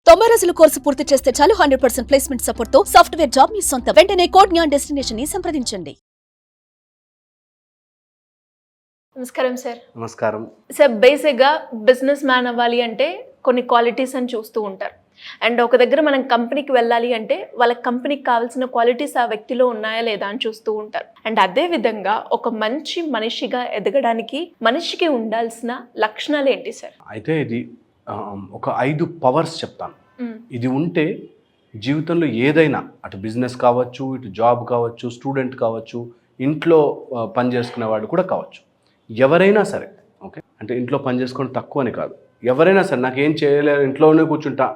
90 రోజుల కోర్సు పూర్తి చేస్తే చాలు 100% ప్లేస్మెంట్ సపోర్ట్ తో సాఫ్ట్వేర్ జాబ్ మీ సొంతం. వెంటనే కోడ్ జ్ఞాన్ డెస్టినేషన్ ని సంప్రదించండి. నమస్కారం సార్. నమస్కారం సార్, బేసిక్గా బిజినెస్ మ్యాన్ అవ్వాలి అంటే కొన్ని క్వాలిటీస్ అని చూస్తూ ఉంటారు. అండ్ ఒక దగ్గర మనం కంపెనీకి వెళ్ళాలి అంటే వాళ్ళ కంపెనీకి కావాల్సిన క్వాలిటీస్ ఆ వ్యక్తిలో ఉన్నాయా లేదా అని చూస్తూ ఉంటారు. అండ్ అదే విధంగా ఒక మంచి మనిషిగా ఎదగడానికి మనిషికి ఉండాల్సిన లక్షణాలు ఏంటి సార్? అయితే ఇది ఒక 5 పవర్స్ చెప్తాను. ఇది ఉంటే జీవితంలో ఏదైనా, అటు బిజినెస్ కావచ్చు, ఇటు జాబ్ కావచ్చు, స్టూడెంట్ కావచ్చు, ఇంట్లో పని చేసుకునేవాడు కూడా కావచ్చు, ఎవరైనా సరే. ఓకే, అంటే ఇంట్లో పని చేసుకోవడం తక్కువ అని కాదు, ఎవరైనా సరే నాకేం చేయలేదు ఇంట్లోనే కూర్చుంటా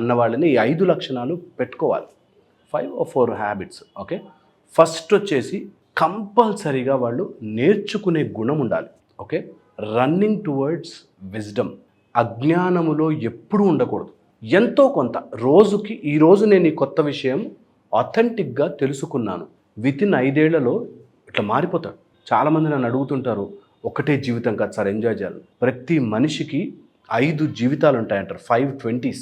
అన్న వాళ్ళని ఈ 5 లక్షణాలు పెట్టుకోవాలి. 5 or 4 హ్యాబిట్స్. ఓకే, ఫస్ట్ వచ్చేసి కంపల్సరీగా వాళ్ళు నేర్చుకునే గుణం ఉండాలి. Okay, running towards wisdom. అజ్ఞానములో ఎప్పుడూ ఉండకూడదు. ఎంతో కొంత రోజుకి, ఈరోజు నేను ఈ కొత్త విషయం ఆథెంటిక్గా తెలుసుకున్నాను, వితిన్ 5 ఏళ్లలో ఇట్లా మారిపోతాడు. చాలామంది నన్ను అడుగుతుంటారు, ఒకటే జీవితం కాదు సార్, ఎంజాయ్ చేయాలి. ప్రతి మనిషికి 5 జీవితాలు ఉంటాయంటారు. 5 20s,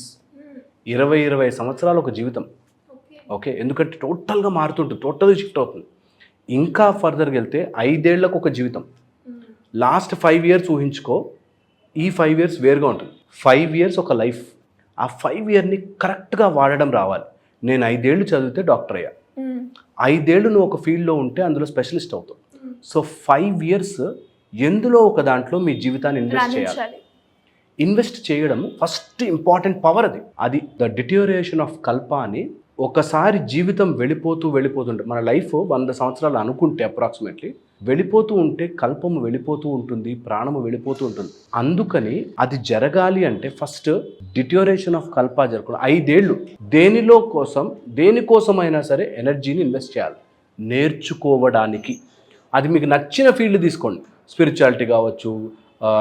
20 సంవత్సరాలు ఒక జీవితం. ఓకే, ఎందుకంటే టోటల్గా మారుతుంటుంది, టోటల్గా షిఫ్ట్ అవుతుంది. ఇంకా ఫర్దర్కి వెళ్తే 5 ఏళ్లకు ఒక జీవితం. లాస్ట్ 5 years ఊహించుకో, ఈ 5 years వేరుగా ఉంటుంది. 5 years ఒక లైఫ్. ఆ 5 yearని కరెక్ట్గా వాడడం రావాలి. నేను 5 ఏళ్ళు చదివితే డాక్టర్ అయ్యా, 5 ఏళ్ళు నువ్వు ఒక ఫీల్డ్లో ఉంటే అందులో స్పెషలిస్ట్ అవుతావు. సో 5 years ఎందులో ఒక దాంట్లో మీ జీవితాన్ని ఇన్వెస్ట్ చేయాలి. ఇన్వెస్ట్ చేయడం ఫస్ట్ ఇంపార్టెంట్ పవర్. అది ద డిటోరియేషన్ ఆఫ్ కల్ప అని. ఒకసారి జీవితం వెళ్ళిపోతుంటే, మన లైఫ్ 100 సంవత్సరాలు అనుకుంటే అప్రాక్సిమేట్లీ వెళ్ళిపోతూ ఉంటే కల్పము వెళ్ళిపోతూ ఉంటుంది, ప్రాణము వెళ్ళిపోతూ ఉంటుంది. అందుకని అది జరగాలి అంటే ఫస్ట్ డిటోరియేషన్ ఆఫ్ కల్ప జరగకుండా 5 ఏళ్ళు దేనికోసమైనా సరే ఎనర్జీని ఇన్వెస్ట్ చేయాలి నేర్చుకోవడానికి. అది మీకు నచ్చిన ఫీల్డ్ తీసుకోండి, స్పిరిచువాలిటీ కావచ్చు,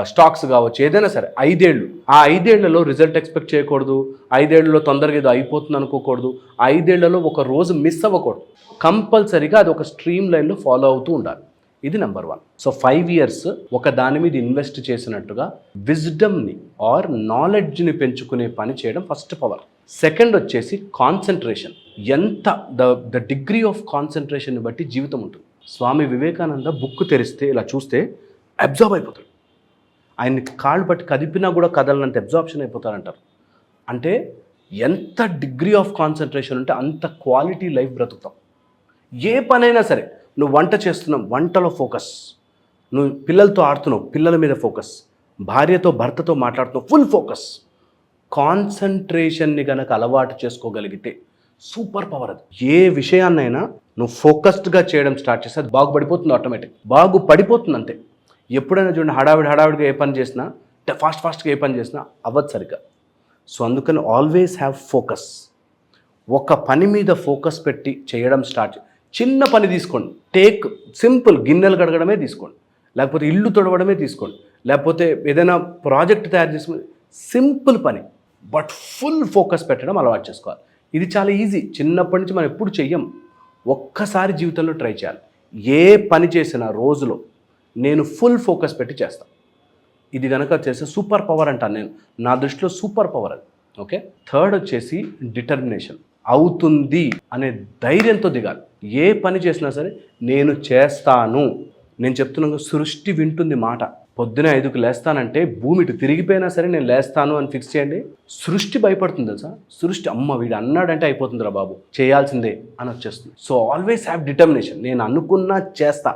స్టాక్స్ కావచ్చు, ఏదైనా సరే. 5 ఏళ్ళు, ఆ 5 ఏళ్లలో రిజల్ట్ ఎక్స్పెక్ట్ చేయకూడదు. 5 ఏళ్లలో తొందరగా ఇది అయిపోతుంది అనుకోకూడదు. 5 ఏళ్లలో ఒక రోజు మిస్ అవ్వకూడదు. కంపల్సరీగా అది ఒక స్ట్రీమ్ లైన్లో ఫాలో అవుతూ ఉండాలి. ఇది నెంబర్ 1. సో 5 years ఒక దాని మీద ఇన్వెస్ట్ చేసినట్టుగా విజ్డమ్ని ఆర్ నాలెడ్జ్ని పెంచుకునే పని చేయడం ఫస్ట్ పవర్. సెకండ్ వచ్చేసి కాన్సన్ట్రేషన్. ఎంత ద డిగ్రీ ఆఫ్ కాన్సన్ట్రేషన్ని బట్టి జీవితం ఉంటుంది. స్వామి వివేకానంద బుక్ తెరిస్తే ఇలా చూస్తే అబ్జార్బ్ అయిపోతాడు. ఆయన్ని కాళ్ళు పట్టి కదిపినా కూడా కదలనంత అబ్జార్ప్షన్ అయిపోతారంటారు. అంటే ఎంత డిగ్రీ ఆఫ్ కాన్సన్ట్రేషన్ ఉంటే అంత క్వాలిటీ లైఫ్ బ్రతుకుతాం. ఏ పనైనా సరే, నువ్వు వంట చేస్తున్నావు, వంటలో ఫోకస్. నువ్వు పిల్లలతో ఆడుతున్నావు, పిల్లల మీద ఫోకస్. భార్యతో భర్తతో మాట్లాడుతున్నావు, ఫుల్ ఫోకస్. కాన్సన్ట్రేషన్ని కనుక అలవాటు చేసుకోగలిగితే సూపర్ పవర్ అది. ఏ విషయాన్నైనా నువ్వు ఫోకస్డ్గా చేయడం స్టార్ట్ చేస్తే అది బాగుపడిపోతుంది, ఆటోమేటిక్ బాగుపడిపోతుంది అంతే. ఎప్పుడైనా చూడండి, హడావిడిగా ఏ పని చేసినా, ఫాస్ట్గా ఏ పని చేసినా అవ్వదు సరిగ్గా. సో అందుకని ఆల్వేస్ హ్యావ్ ఫోకస్. ఒక పని మీద ఫోకస్ పెట్టి చేయడం స్టార్ట్. చిన్న పని తీసుకోండి, టేక్ సింపుల్, గిన్నెలు కడగడమే తీసుకోండి, లేకపోతే ఇల్లు తొడవడమే తీసుకోండి, లేకపోతే ఏదైనా ప్రాజెక్ట్ తయారు చేసుకుని, సింపుల్ పని బట్ ఫుల్ ఫోకస్ పెట్టడం అలవాటు చేసుకోవాలి. ఇది చాలా ఈజీ, చిన్నప్పటి నుంచి మనం ఎప్పుడు చెయ్యం. ఒక్కసారి జీవితంలో ట్రై చేయాలి. ఏ పని చేసినా రోజులో నేను ఫుల్ ఫోకస్ పెట్టి చేస్తాను. ఇది కనుక చేస్తే సూపర్ పవర్ అంటాను నేను, నా దృష్టిలో సూపర్ పవర్ అది. ఓకే, థర్డ్ వచ్చేసి డిటర్మినేషన్. అవుతుంది అనే ధైర్యంతో దిగాలి. ఏ పని చేసినా సరే నేను చేస్తాను. నేను చెప్తున్నాను, సృష్టి వింటుంది మాట. పొద్దున 5కి లేస్తానంటే భూమి ఇటు తిరిగిపోయినా సరే నేను లేస్తాను అని ఫిక్స్ చేయండి. సృష్టి భయపడుతుంది తెలుసా. సృష్టి అమ్మ వీడు అన్నాడంటే అయిపోతుందిరా బాబు, చేయాల్సిందే అని వచ్చేస్తుంది. So always have determination. నేను అనుకున్నా చేస్తా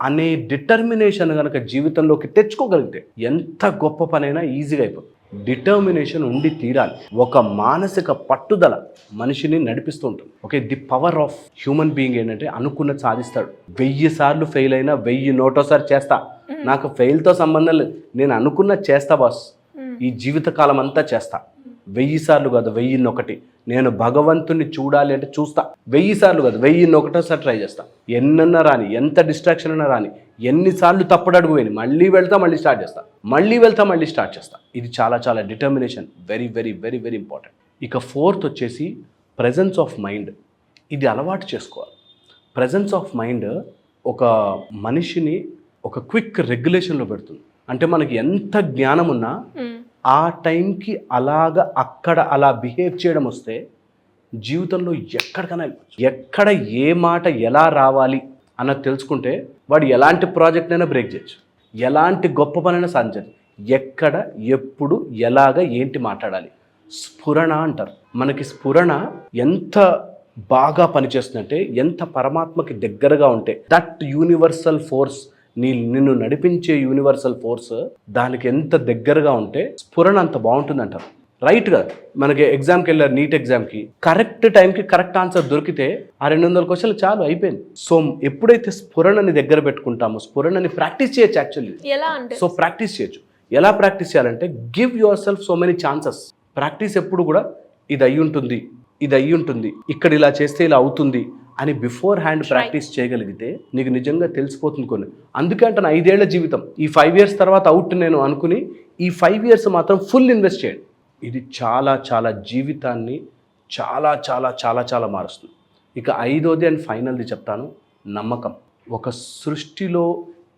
అనే డిటర్మినేషన్ కనుక జీవితంలోకి తెచ్చుకోగలిగితే ఎంత గొప్ప పనైనా ఈజీగా అయిపోతుంది. డిటర్మినేషన్ ఉండి తీరాలి. ఒక మానసిక పట్టుదల మనిషిని నడిపిస్తూ ఉంటుంది. Okay, the power of human being ఏంటంటే అనుకున్నది సాధిస్తాడు. 1000 సార్లు ఫెయిల్ అయినా 1001 చేస్తా, నాకు ఫెయిల్తో సంబంధం లేదు, నేను అనుకున్నది చేస్తా బాస్, ఈ జీవితకాలం అంతా చేస్తా. 1000 సార్లు కాదు, 1001. నేను భగవంతుని చూడాలి అంటే చూస్తా. 1000 సార్లు కాదు, 1001 ట్రై చేస్తా. ఎన్నన్నా రాని, ఎంత డిస్ట్రాక్షన్ అన్నా రాని, ఎన్నిసార్లు తప్పడడుగు పోయి మళ్ళీ వెళ్తా, మళ్ళీ స్టార్ట్ చేస్తా, మళ్ళీ స్టార్ట్ చేస్తా. ఇది చాలా చాలా determination, very very very very important. ఇక 4th వచ్చేసి ప్రెజెన్స్ ఆఫ్ మైండ్. ఇది అలవాటు చేసుకోవాలి. ప్రెజెన్స్ ఆఫ్ మైండ్ ఒక మనిషిని ఒక క్విక్ రెగ్యులేషన్లో పెడుతుంది. అంటే మనకి ఎంత జ్ఞానం ఉన్నా ఆ టైంకి అలాగా అక్కడ అలా బిహేవ్ చేయడం వస్తే జీవితంలో ఎక్కడికైనా వెళ్ళిపోవచ్చు. ఎక్కడ ఏ మాట ఎలా రావాలి అన్నది తెలుసుకుంటే వాడు ఎలాంటి ప్రాజెక్ట్ అయినా బ్రేక్ చేయొచ్చు, ఎలాంటి గొప్ప పనైనా సాధించచ్చు. ఎక్కడ ఎప్పుడు ఎలాగ ఏంటి మాట్లాడాలి, స్ఫురణ అంటారు. మనకి స్ఫురణ ఎంత బాగా పనిచేస్తుందంటే, ఎంత పరమాత్మకి దగ్గరగా ఉంటే, దట్ యూనివర్సల్ ఫోర్స్, నిన్ను నడిపించే యూనివర్సల్ ఫోర్స్ దానికి ఎంత దగ్గరగా ఉంటే స్ఫురణ అంత బాగుంటుంది అంటారు. రైట్గా మనకి ఎగ్జామ్కి వెళ్ళారు, నీట్ ఎగ్జామ్కి కరెక్ట్ టైంకి కరెక్ట్ ఆన్సర్ దొరికితే ఆ 200 క్వశ్చన్లు చాలు, అయిపోయింది. సో ఎప్పుడైతే స్ఫురణని దగ్గర పెట్టుకుంటామో, స్ఫురణని ప్రాక్టీస్ చేయొచ్చు యాక్చువల్లీ. ఎలా అంటే సో ప్రాక్టీస్ చేయొచ్చు. ఎలా ప్రాక్టీస్ చేయాలంటే, give your self so many chances. Practice ఎప్పుడు కూడా ఇది అయ్యి ఉంటుంది, ఇది అయ్యి ఉంటుంది, ఇక్కడ ఇలా చేస్తే ఇలా అవుతుంది అని బిఫోర్ హ్యాండ్ ప్రాక్టీస్ చేయగలిగితే నీకు నిజంగా తెలిసిపోతుంది కొన్ని. అందుకే అంటే 5 ఏళ్ల జీవితం, ఈ 5 years తర్వాత అవుట్ నేను అనుకుని ఈ 5 years మాత్రం ఫుల్ ఇన్వెస్ట్ చేయండి. ఇది చాలా చాలా జీవితాన్ని చాలా చాలా చాలా చాలా మారుస్తుంది. ఇక 5వది అండ్ ఫైనల్ది చెప్తాను, నమ్మకం. ఒక సృష్టిలో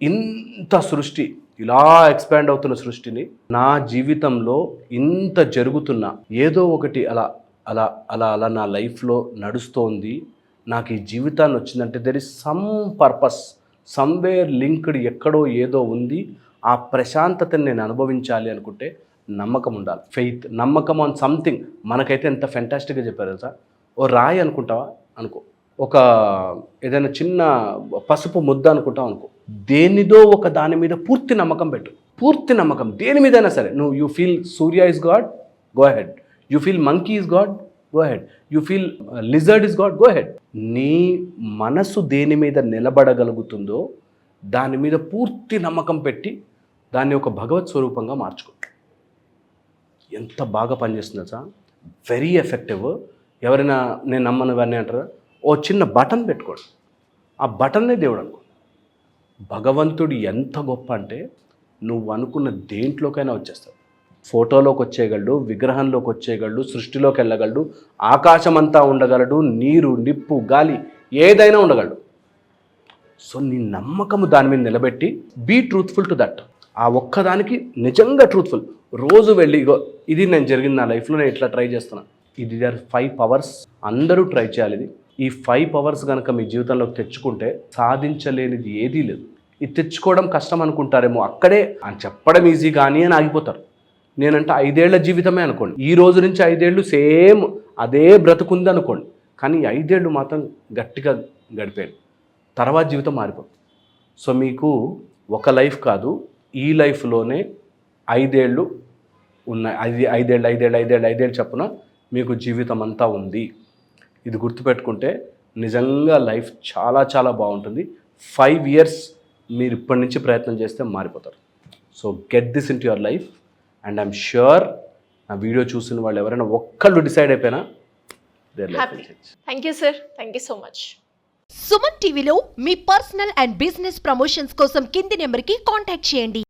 ఇంత సృష్టి ఇలా ఎక్స్పాండ్ అవుతున్న సృష్టిని, నా జీవితంలో ఇంత జరుగుతున్నా ఏదో ఒకటి అలా అలా అలా అలా నా లైఫ్లో నడుస్తోంది, నాకు ఈ జీవితాన్ని వచ్చిందంటే there is some purpose, somewhere linked, ఎక్కడో ఏదో ఉంది. ఆ ప్రశాంతతని నేను అనుభవించాలి అనుకుంటే నమ్మకం ఉండాలి, ఫెయిత్, నమ్మకం ఆన్ సంథింగ్. మనకైతే ఎంత ఫెంటాస్టిక్గా చెప్పారు తెలుసా. ఓ రాయి అనుకుంటావా అనుకో, ఒక ఏదైనా చిన్న పసుపు ముద్ద అనుకుంటావు అనుకో, దేనిదో ఒక దాని మీద పూర్తి నమ్మకం పెట్టు. పూర్తి నమ్మకం దేని మీదైనా సరే. నువ్వు you feel Surya is God, go ahead. You feel monkey is God, go ahead. You feel lizard is God, go ahead. నీ మనసు దేని మీద నిలబడగలుగుతుందో దాని మీద పూర్తి నమ్మకం పెట్టి దాన్ని ఒక భగవత్ స్వరూపంగా మార్చుకో. ఎంత బాగా పనిచేస్తుందో సార్, వెరీ ఎఫెక్టివ్. ఎవరైనా నేను నమ్మను ఇవన్నీ అంటారా, ఓ చిన్న బటన్ పెట్టుకోండి, ఆ బటన్నే దేవుడు అనుకో. భగవంతుడు ఎంత గొప్ప అంటే నువ్వు అనుకున్న దేంట్లోకైనా వచ్చేస్తావు. ఫోటోలోకి వచ్చేయగలడు, విగ్రహంలోకి వచ్చేయగలడు, సృష్టిలోకి వెళ్ళగలడు, ఆకాశం అంతా ఉండగలడు, నీరు, నిప్పు, గాలి ఏదైనా ఉండగలడు. సో నీ నమ్మకము దాని మీద నిలబెట్టి బీ ట్రూత్ఫుల్ టు దట్. ఆ ఒక్కదానికి నిజంగా ట్రూత్ఫుల్. రోజు వెళ్ళి ఇగో ఇది నేను జరిగింది నా లైఫ్లో, నేను ఇట్లా ట్రై చేస్తున్నా. ఇది 5 powers, అందరూ ట్రై చేయాలి ఇది. ఈ 5 powers కనుక మీ జీవితంలోకి తెచ్చుకుంటే సాధించలేనిది ఏదీ లేదు. ఇది తెచ్చుకోవడం కష్టం అనుకుంటారేమో, అక్కడే అని చెప్పడం ఈజీ కానీ అని ఆగిపోతారు. నేనంటే 5 ఏళ్ల జీవితమే అనుకోండి, ఈ రోజు నుంచి 5 ఏళ్ళు సేమ్ అదే బ్రతుకుంది అనుకోండి, కానీ 5 ఏళ్ళు మాత్రం గట్టిగా గడిపేయండి, తర్వాత జీవితం మారిపోతుంది. సో మీకు ఒక లైఫ్ కాదు, ఈ లైఫ్లోనే 5 ఏళ్ళు ఉన్నాయి. 5 ఏళ్ళు చెప్పున మీకు జీవితం అంతా ఉంది. ఇది గుర్తుపెట్టుకుంటే నిజంగా లైఫ్ చాలా చాలా బాగుంటుంది. 5 years మీరు ఇప్పటి నుంచి ప్రయత్నం చేస్తే మారిపోతారు. So get this in to your life and I'm sure నా వీడియో చూసిన వాళ్ళు ఎవరైనా ఒక్కళ్ళు డిసైడ్ అయిపోయినా their life will change. Thank you sir, thank you so much. Suman టీవీలో మీ పర్సనల్ అండ్ బిజినెస్ ప్రమోషన్స్ కోసం కింది నెంబర్కి కాంటాక్ట్ చేయండి.